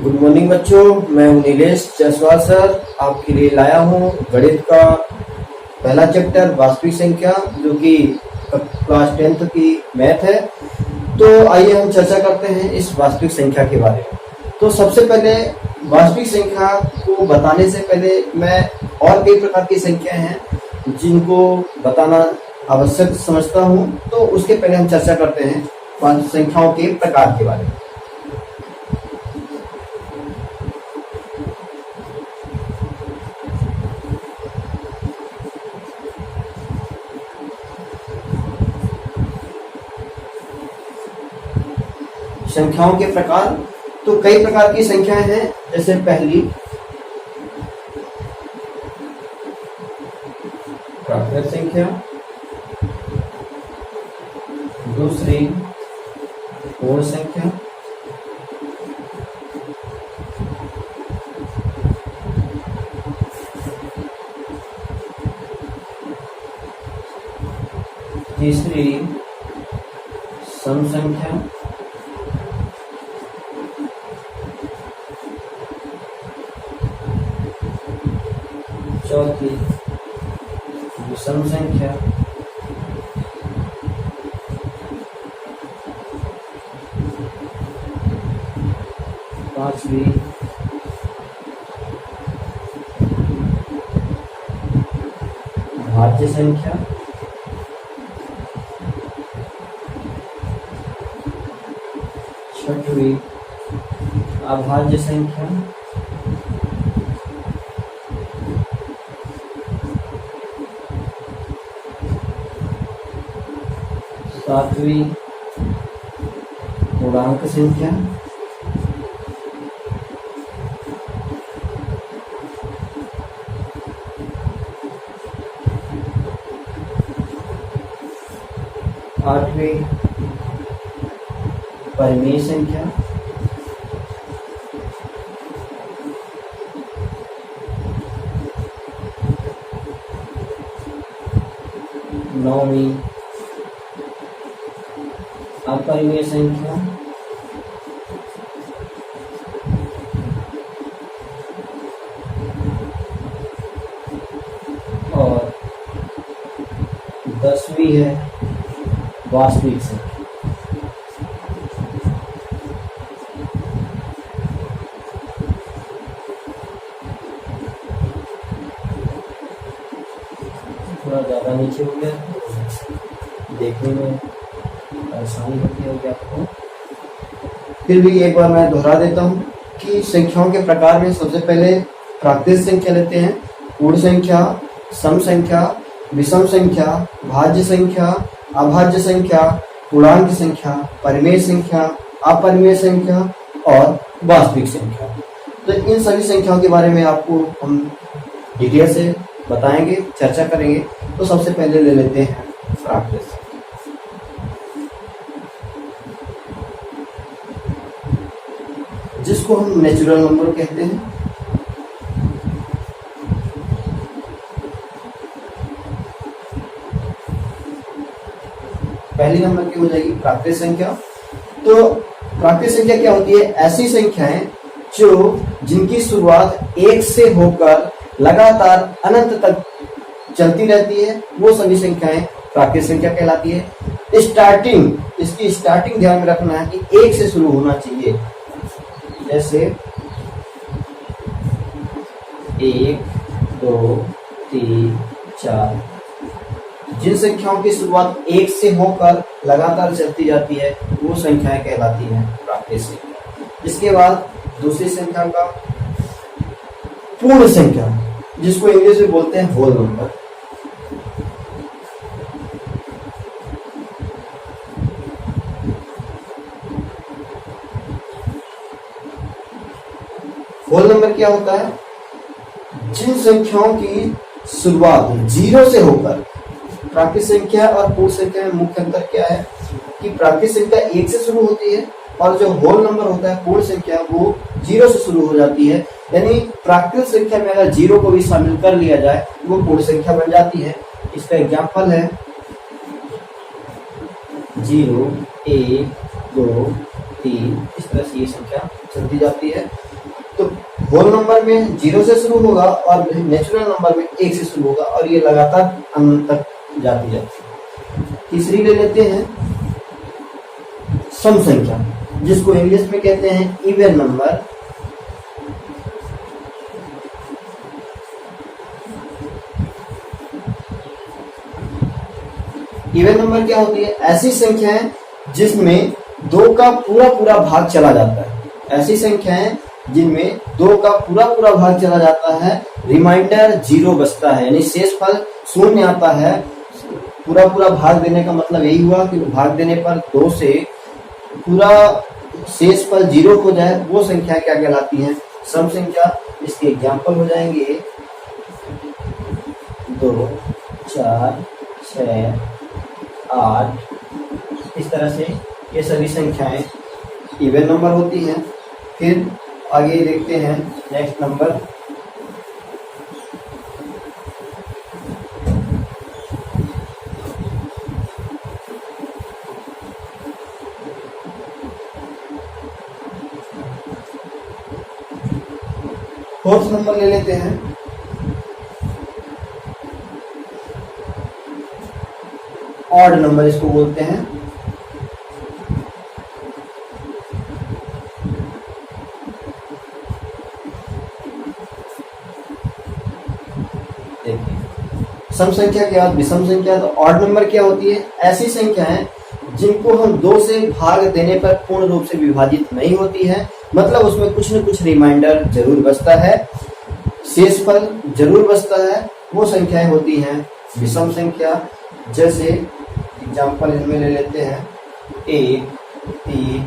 Good morning बच्चों, मैं हूं नीलेश जायसवाल सर। आपके लिए लाया हूं गणित का पहला चैप्टर वास्तविक संख्या, जो कि क्लास 10th की मैथ है। तो आइए हम चर्चा करते हैं इस वास्तविक संख्या के बारे में। तो सबसे पहले वास्तविक संख्या को बताने से पहले मैं और कई प्रकार की संख्याएं हैं जिनको बताना आवश्यक समझता हूं। तो उसके पहले हम चर्चा करते हैं वास्तविक संख्याओं के प्रकार के बारे में। संख्याओं के प्रकार, तो कई प्रकार की संख्याएं हैं। जैसे पहली प्राकृत संख्या, दूसरी पूर्ण संख्या, तीसरी सम संख्या, चौथी विषम संख्या, पांचवी भाज्य संख्या, छठवीं अभाज्य संख्या, सातवीं पूर्णांक संख्या, आठवीं परिमेय संख्या, नौवीं अपरिमेय संख्या, और 10वीं है वास्तविक संख्या। थोड़ा ज्यादा नीचे हो गया, देखने में परेशानी होती होगी आपको। फिर भी एक बार मैं दोहरा देता हूँ कि संख्याओं के प्रकार में सबसे पहले प्राकृत संख्या लेते हैं, पूर्ण संख्या, सम संख्या, विषम संख्या, भाज्य संख्या, अभाज्य संख्या, पूर्णांक संख्या, परिमेय संख्या, अपरिमेय संख्या और वास्तविक संख्या। तो इन सभी संख्याओं के बारे में आपको हम डिटेल से बताएंगे, चर्चा करेंगे। तो सबसे पहले ले लेते हैं प्राकृत संख्या, जिसको हम नेचुरल नंबर कहते हैं। पहली नंबर की हो जाएगी प्राकृत संख्या। तो प्राकृत संख्या क्या होती है? ऐसी संख्याएं जो जिनकी शुरुआत 1 से होकर लगातार अनंत तक चलती रहती है, वो सभी संख्याएं प्राकृत संख्या कहलाती है। स्टार्टिंग, इसकी स्टार्टिंग ध्यान में रखना है कि 1 से शुरू होना चाहिए। जैसे 1, 2, 3, 4, जिन संख्याओं की शुरुआत 1 से होकर लगातार चलती जाती है वो संख्याएं कहलाती हैं प्राकृत संख्या। इसके बाद दूसरी संख्या का पूर्ण संख्या, जिसको इंग्लिश में बोलते हैं होल नंबर। होल नंबर क्या होता है? जिन संख्याओं की शुरुआत 0 से होकर, प्राकृत संख्या और पूर्ण संख्या में मुख्य अंतर क्या है कि प्राकृत संख्या 1 से शुरू होती है और जो होल नंबर होता है पूर्ण संख्या, वो 0 से शुरू हो जाती है। यानी प्राकृत संख्या में अगर 0 को भी शामिल कर लिया जाए वो पूर्ण संख्या बन जाती है। इसका एग्जाम्पल है 0, 1, 2, 3, इस तरह से ये संख्या चलती जाती है। तो होल नंबर में 0 से शुरू होगा और नेचुरल नंबर में 1 से शुरू होगा और ये लगातार अनंत तक जाती जाती है। तीसरी ले लेते हैं सम संख्या, जिसको इंग्लिश में कहते हैं इवन नंबर। इवन नंबर क्या होती है? ऐसी संख्याएं जिसमें 2 का पूरा पूरा भाग चला जाता है। ऐसी संख्याएं जिनमें 2 का पूरा पूरा भाग चला जाता है, रिमाइंडर 0 बचता है, यानी शेषफल 0 आता है। पूरा पूरा भाग देने का मतलब यही हुआ कि भाग देने पर 2 से पूरा शेषफल 0 हो जाए, वो संख्या क्या कहलाती है? सम संख्या। इसके एग्जाम्पल हो जाएंगे 2, 4, 6, 8। इस तरह से ये सभी संख्याएं इवन नंबर होती हैं। फिर आगे देखते हैं नेक्स्ट नंबर, फोर्थ नंबर ले लेते हैं। ऑड नंबर इसको बोलते हैं। देखिए, सम संख्या के बाद विषम संख्या। तो ऑड नंबर क्या होती है? ऐसी संख्याएं जिनको हम 2 से भाग देने पर पूर्ण रूप से विभाजित नहीं होती है, मतलब उसमें कुछ न कुछ रिमाइंडर जरूर बचता है, शेषफल जरूर बचता है, वो संख्याएं होती हैं विषम संख्या। जैसे एग्जाम्पल इनमें ले लेते हैं 1, 3,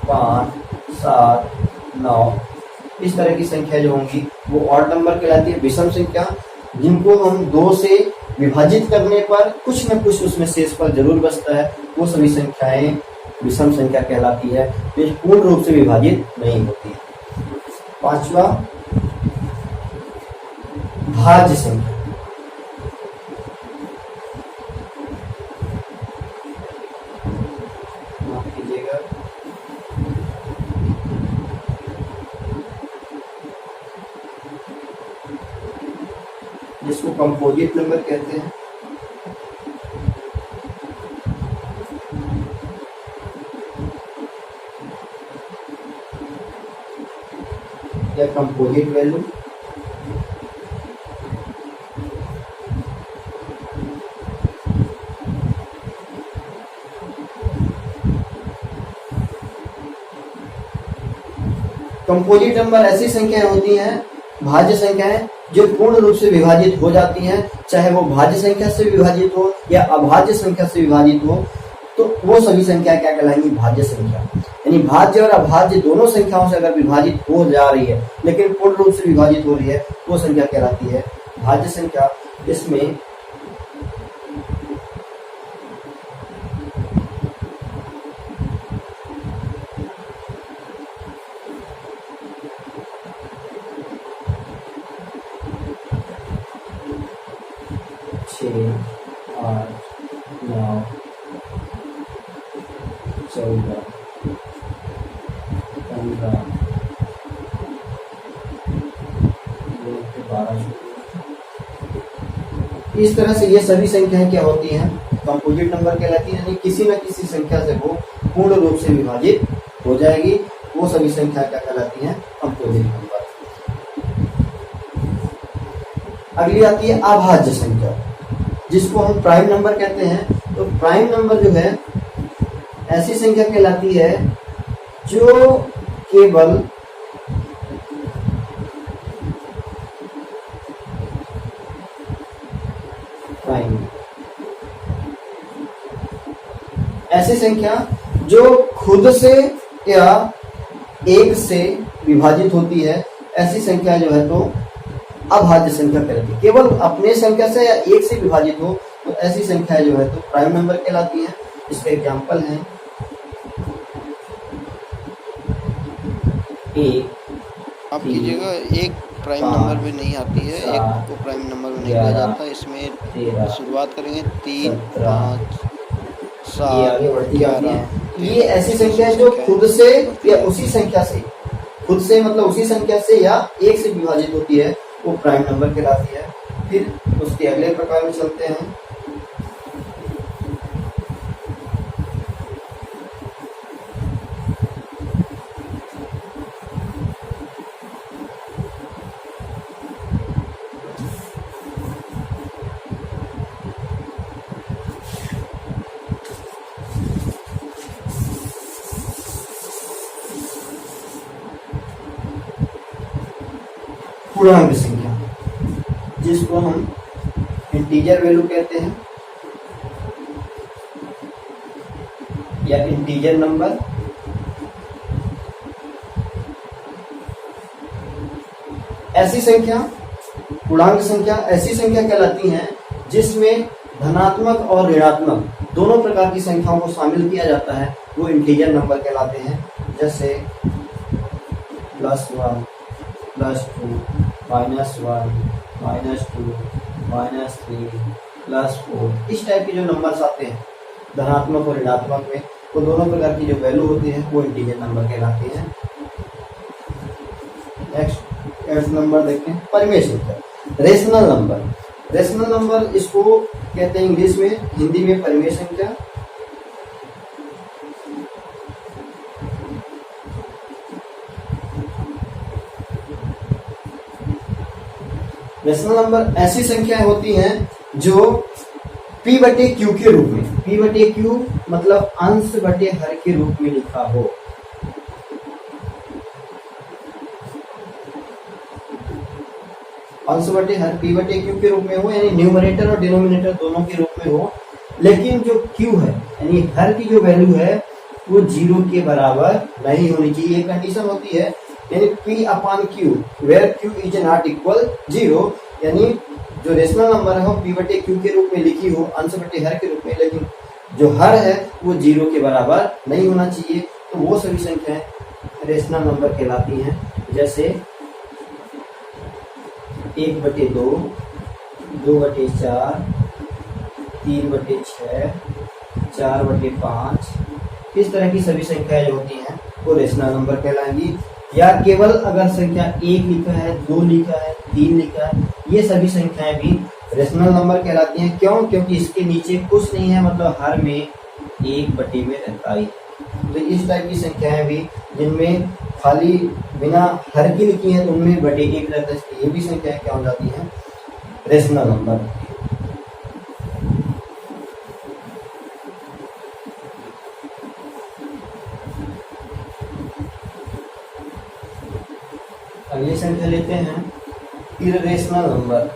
5, 7, 9। इस तरह की संख्या जो होंगी वो ऑड नंबर कहलाती है। विषम संख्या जिनको हम 2 से विभाजित करने पर कुछ न कुछ उसमें शेषफल जरूर बचता है, वो सभी संख्याएं विषम संख्या कहलाती है, जो पूर्ण रूप से विभाजित नहीं होती। पांचवा, भाज्य संख्या। माफ कीजिएगा, जिसको कंपोजिट नंबर कहते हैं। या कंपोजिट वैल्यू। कंपोजिट नंबर ऐसी संख्याएं होती हैं, भाज्य संख्याएं, जो पूर्ण रूप से विभाजित हो जाती हैं, चाहे वो भाज्य संख्या से विभाजित हो या अभाज्य संख्या से विभाजित हो, तो वो सभी संख्या क्या कहलाएंगी? भाज्य संख्या। यानी भाज्य और अभाज्य दोनों संख्याओं से अगर विभाजित हो जा रही है लेकिन पूर्ण रूप से विभाजित हो रही है, वो संख्या कहलाती है भाज्य संख्या। इसमें इस तरह से ये सभी संख्याएं क्या होती हैं? कंपोजिट नंबर कहलाती है। यानी किसी न किसी संख्या से वो पूर्ण रूप से विभाजित हो जाएगी, वो सभी संख्या क्या कहलाती हैं? Composite number. अगली आती है अभाज्य संख्या, जिसको हम प्राइम नंबर कहते हैं। तो प्राइम नंबर जो है ऐसी संख्या कहलाती है जो केवल प्राइम, ऐसी संख्या जो खुद से या एक से विभाजित होती है, ऐसी संख्या जो है तो अभाज्य संख्या कहलाती है। केवल अपने संख्या से या एक से विभाजित हो तो ऐसी संख्या जो है तो प्राइम नंबर कहलाती है। इसके एग्जाम्पल हैं आप कीजिएगा, एक प्राइम नंबर में नहीं आती है, एक को प्राइम नंबर में नहीं लिया जाता। इसमें शुरुआत करेंगे 3, 5, 7, 11, ये ऐसी संख्या है जो खुद से या उसी संख्या से, खुद से मतलब उसी संख्या से या एक से विभाजित होती है, वो प्राइम नंबर कहलाती है। फिर उसके अगले प्रकार में चलते हैं। पूर्णांक संख्या, जिसको हम इंटीजर वैल्यू कहते हैं या इंटीजर नंबर। ऐसी संख्या, पूर्णांक संख्या ऐसी संख्या कहलाती हैं जिसमें धनात्मक और ऋणात्मक दोनों प्रकार की संख्याओं को शामिल किया जाता है, वो इंटीजर नंबर कहलाते हैं। जैसे +1, +2, -1, -2, -3, +4, इस टाइप के जो नंबर्स आते हैं धनात्मक और ऋणात्मक में, वो दोनों प्रकार की जो वैल्यू होती है वो इंटीजर नंबर कहलाती है। नेक्स्ट नंबर देखें, परिमेय संख्या, रेशनल नंबर। रेशनल नंबर इसको कहते हैं इंग्लिश में, हिंदी में परिमेय संख्या। रेशनल नंबर ऐसी संख्याएं होती हैं जो P/Q के रूप में, P/Q मतलब अंश बटे हर के रूप में लिखा हो। अंश बटे हर P/Q के रूप में हो, यानी न्यूमरेटर और डिनोमिनेटर दोनों के रूप में हो, लेकिन जो Q है यानी हर की जो वैल्यू है वो 0 के बराबर नहीं होनी चाहिए। एक कंडीशन होती है, यानी P/Q where Q is not equal 0, यानी जो रेशनल नंबर है वो P/Q के रूप में लिखी हो, अंश बटे हर के रूप में, लेकिन जो हर है वो 0 के बराबर नहीं होना चाहिए। तो वो सभी संख्याएं रेशनल नंबर कहलाती हैं। जैसे 1/2, 2/4, 3/6, 4/5, इस तरह की सभी संख्याएं जो होती हैं वो रेशनल नंबर कहलाएंगी। या केवल अगर संख्या 1 लिखा है, 2 लिखा है, 3 लिखा है, ये सभी संख्याएं भी रेशनल नंबर कहलाती हैं। क्यों? क्योंकि इसके नीचे कुछ नहीं है, मतलब हर में 1/में रहता ही। तो इस टाइप की संख्याएं भी जिनमें खाली बिना हर की लिखी है तो उनमें /1 रहता है, ये भी संख्याएं क्या हो जाती हैं, रेशनल नंबर। अगली संख्या लेते हैं इर्रेशनल नंबर।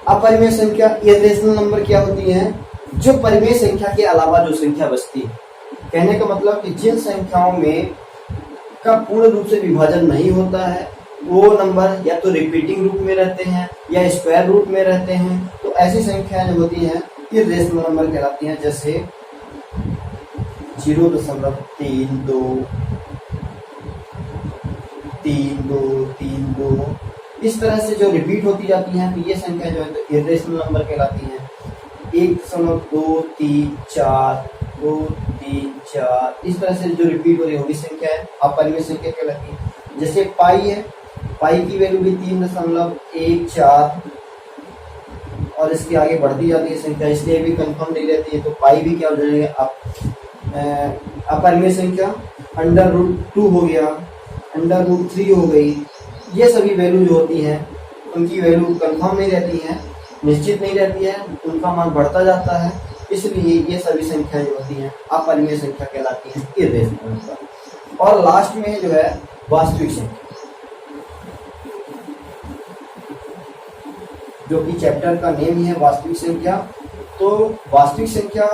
अपरिमेय संख्या, इर्रेशनल नंबर क्या होती है? जो परिमेय संख्या के अलावा जो संख्या बचती है, कहने का मतलब कि जिन संख्याओं में का पूर्ण रूप से विभाजन नहीं होता है, वो नंबर या तो रिपीटिंग रूप में रहते हैं या स्क्वायर रूट में रहते हैं, तो ऐसी संख्याएं जो होती हैं इर्रेशनल नंबर कहलाती हैं। जैसे 0.32, 32, इस तरह से जो रिपीट होती जाती हैं, तो ये संख्या जो है तो इर्रेशनल नंबर कहलाती हैं। 1.234, 234, इस तरह से जो रिपीट हो रही होगी संख्या है अपरिमेय संख्या कहलाती है। जैसे पाई है, पाई की वैल्यू भी 3.14 और इसके आगे बढ़ती जाती है संख्या, इसलिए भी कंफर्म नहीं रहती है, तो पाई भी क्या हो जाएगा, अपरिमेय संख्या। √2 हो गया, √3 हो गई, ये सभी वैल्यू जो होती हैं उनकी वैल्यू कंफर्म नहीं रहती है, निश्चित नहीं रहती है, उनका मान बढ़ता जाता है, इसलिए ये सभी संख्याएं जो होती हैं अपरिमेय संख्या कहलाती हैं, इर्रेशनल नंबर। और लास्ट में जो है वास्तविक संख्या, जो कि चैप्टर का नेम ही है वास्तविक संख्या। तो वास्तविक संख्या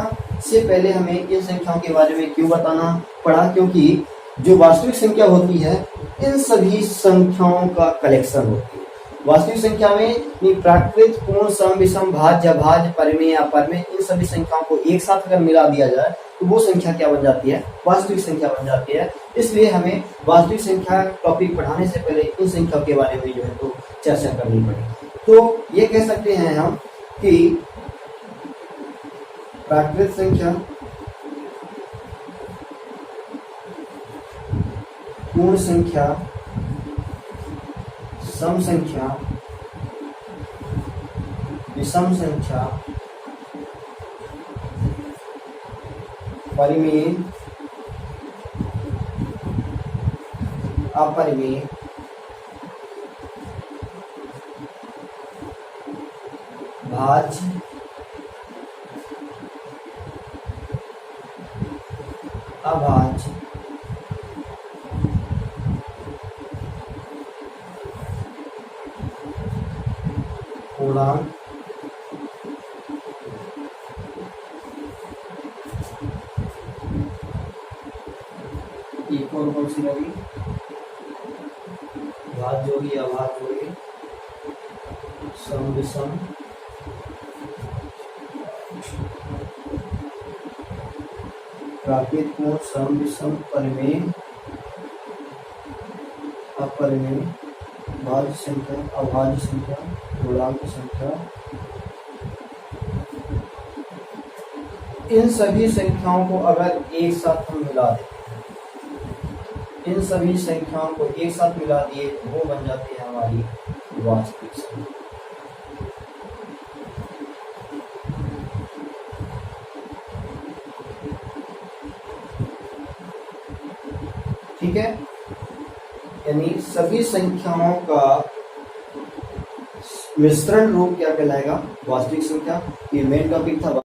से पहले हमें इन संख्याओं के बारे में क्यों बताना पड़ा? क्योंकि जो वास्तविक संख्या होती है इन सभी संख्याओं का कलेक्शन होती है। वास्तविक संख्या में ये प्राकृत, पूर्ण, सम, विषम, भाज्य, भाज्य, परिमेय, अपरिमेय, इन सभी संख्याओं को एक साथ अगर मिला दिया जाए तो वो संख्या क्या बन जाती है? वास्तविक संख्या बन जाती है। इसलिए हमें वास्तविक संख्या टॉपिक पढ़ाने से पहले इन संख्याओं के बारे में जो है तो चर्चा करनी पड़ेगी। तो ये कह सकते हैं हम कि प्राकृत संख्या, पूर्ण संख्या, सम संख्या, विषम संख्या, परिमेय, अपरिमेय, भाज्य, अभाज्य, पूर्णांक, एक और कौन सी लगी? भाज्य होगी, अभाज्य होगी, सम, विषम, प्राकृत, पूर्ण, सम, विषम, परिमेय, अपरिमेय, भाज्य संख्या, अभाज्य संख्या, पूर्णांक संख्या। इन सभी संख्याओं को अगर एक साथ हम मिला दें, इन सभी संख्याओं को एक साथ मिला दिए तो वो बन जाती है हमारी वास्तविक संख्या। ठीक है, यानी सभी संख्याओं का मिश्रण रूप क्या कहलाएगा? वास्तविक संख्या। ये मेन टॉपिक था।